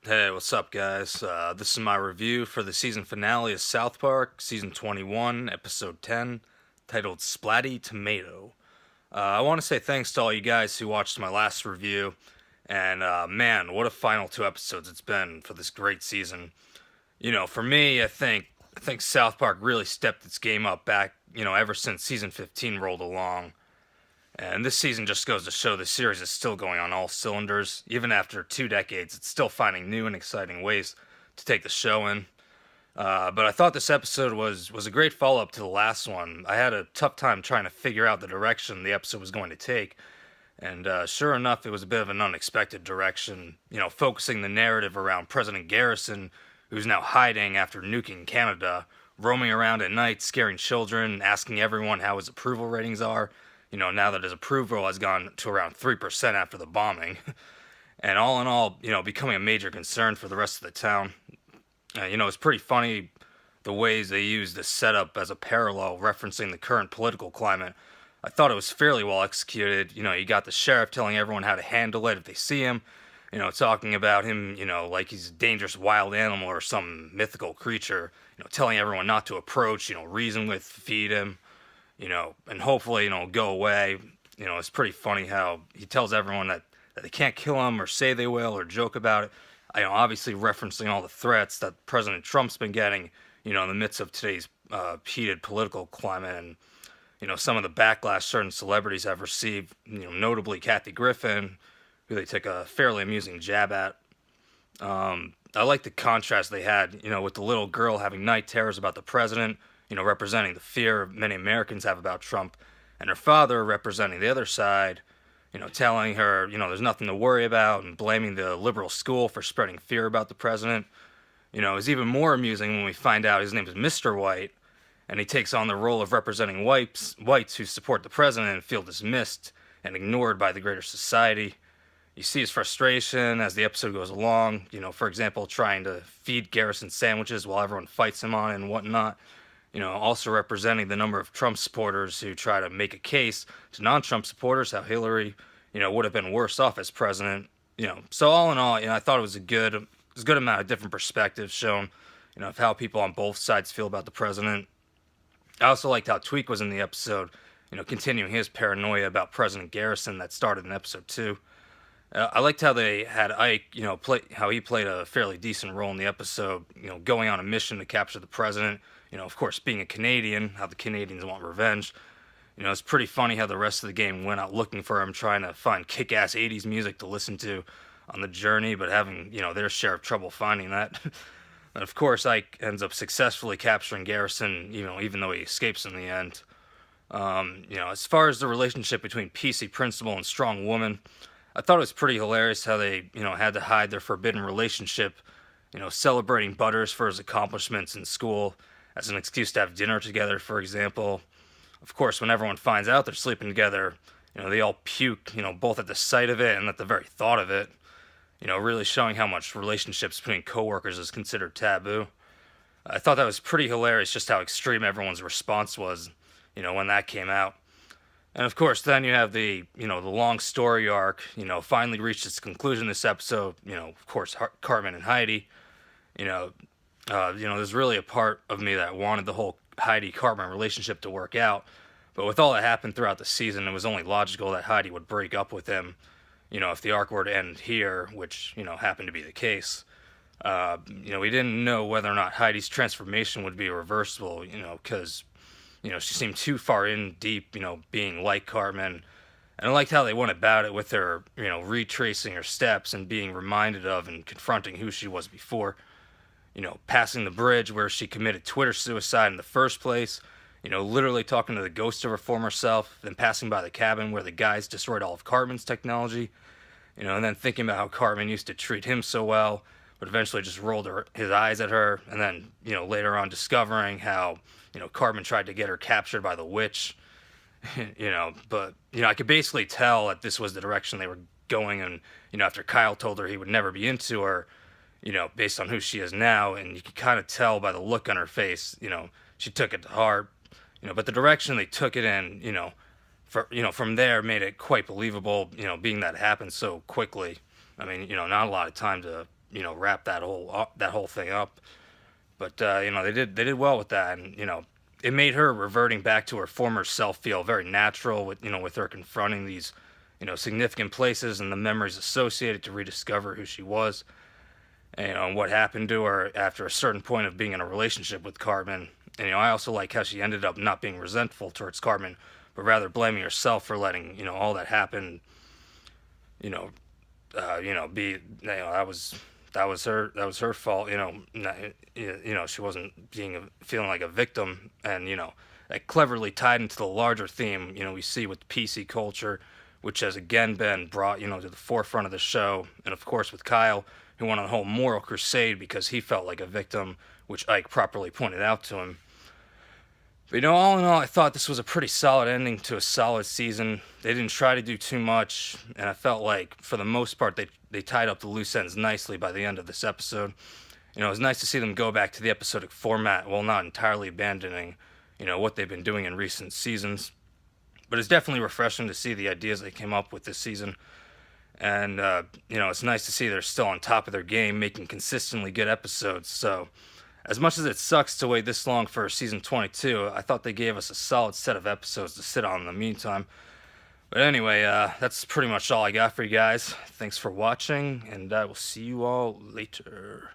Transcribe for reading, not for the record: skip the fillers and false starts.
Hey, what's up, guys? This is my review for the season finale of South Park, season 21, episode 10, titled Splatty Tomato. I want to say thanks to all you guys who watched my last review, and man, what a final two episodes it's been for this great season. For me, I think South Park really stepped its game up back, ever since season 15 rolled along. And this season just goes to show the series is still going on all cylinders. Even after 2 decades, it's still finding new and exciting ways to take the show in. But I thought this episode was a great follow up to the last one. I had a tough time trying to figure out the direction the episode was going to take. And sure enough, it was a bit of an unexpected direction, focusing the narrative around President Garrison, who's now hiding after nuking Canada, roaming around at night, scaring children, asking everyone how his approval ratings are, now that his approval has gone to around 3% after the bombing. And all in all, becoming a major concern for the rest of the town. It's pretty funny the ways they use this setup as a parallel referencing the current political climate. I thought it was fairly well executed. You got the sheriff telling everyone how to handle it if they see him, talking about him, like he's a dangerous wild animal or some mythical creature, telling everyone not to approach, reason with, feed him, and hopefully, go away. It's pretty funny how he tells everyone that they can't kill him or say they will or joke about it. Obviously referencing all the threats that President Trump's been getting, in the midst of today's heated political climate and, some of the backlash certain celebrities have received, notably Kathy Griffin, who they took a fairly amusing jab at. I like the contrast they had, with the little girl having night terrors about the president, representing the fear many Americans have about Trump, and her father representing the other side, telling her, there's nothing to worry about and blaming the liberal school for spreading fear about the president. It's even more amusing when we find out his name is Mr. White, and he takes on the role of representing whites who support the president and feel dismissed and ignored by the greater society. You see his frustration as the episode goes along, for example, trying to feed Garrison sandwiches while everyone fights him on it and whatnot. Also representing the number of Trump supporters who try to make a case to non-Trump supporters how Hillary, would have been worse off as president. So all in all, I thought it was a good amount of different perspectives shown, of how people on both sides feel about the president. I also liked how Tweak was in the episode, continuing his paranoia about President Garrison that started in episode 2. I liked how they had Ike, how he played a fairly decent role in the episode, going on a mission to capture the president. Of course, being a Canadian, how the Canadians want revenge. It's pretty funny how the rest of the game went out looking for him, trying to find kick-ass 80s music to listen to on the journey, but having, their share of trouble finding that. And of course, Ike ends up successfully capturing Garrison, even though he escapes in the end. As far as the relationship between PC Principal and Strong Woman, I thought it was pretty hilarious how they, had to hide their forbidden relationship, celebrating Butters for his accomplishments in school as an excuse to have dinner together, for example. Of course, when everyone finds out they're sleeping together, they all puke, both at the sight of it and at the very thought of it, really showing how much relationships between coworkers is considered taboo. I thought that was pretty hilarious just how extreme everyone's response was, when that came out. And of course, then you have the long story arc, finally reached its conclusion this episode, of course, Cartman and Heidi, there's really a part of me that wanted the whole Heidi Cartman relationship to work out. But with all that happened throughout the season, it was only logical that Heidi would break up with him, if the arc were to end here, which, happened to be the case. We didn't know whether or not Heidi's transformation would be reversible, because, she seemed too far in deep, being like Cartman. And I liked how they went about it with her, retracing her steps and being reminded of and confronting who she was before. Passing the bridge where she committed Twitter suicide in the first place, literally talking to the ghost of her former self, then passing by the cabin where the guys destroyed all of Cartman's technology, and then thinking about how Cartman used to treat him so well, but eventually just rolled his eyes at her, and then, later on discovering how, Cartman tried to get her captured by the witch, but, I could basically tell that this was the direction they were going, and, after Kyle told her he would never be into her, based on who she is now, and you could kind of tell by the look on her face, she took it to heart, but the direction they took it in, from there made it quite believable, being that it happened so quickly. I mean, not a lot of time to wrap that whole thing up. But they did well with that, and it made her reverting back to her former self feel very natural with her confronting these significant places and the memories associated to rediscover who she was, and what happened to her after a certain point of being in a relationship with Cartman. And I also like how she ended up not being resentful towards Cartman, but rather blaming herself for letting all that happen. You know, be that was her fault. She wasn't feeling like a victim, and that cleverly tied into the larger theme we see with PC culture, which has again been brought to the forefront of the show, and of course with Kyle, who went on a whole moral crusade because he felt like a victim, which Ike properly pointed out to him. But all in all, I thought this was a pretty solid ending to a solid season. They didn't try to do too much, and I felt like, for the most part, they tied up the loose ends nicely by the end of this episode. It was nice to see them go back to the episodic format while not entirely abandoning, what they've been doing in recent seasons. But it's definitely refreshing to see the ideas they came up with this season. And, it's nice to see they're still on top of their game, making consistently good episodes. So, as much as it sucks to wait this long for season 22, I thought they gave us a solid set of episodes to sit on in the meantime. But anyway, that's pretty much all I got for you guys. Thanks for watching, and I will see you all later.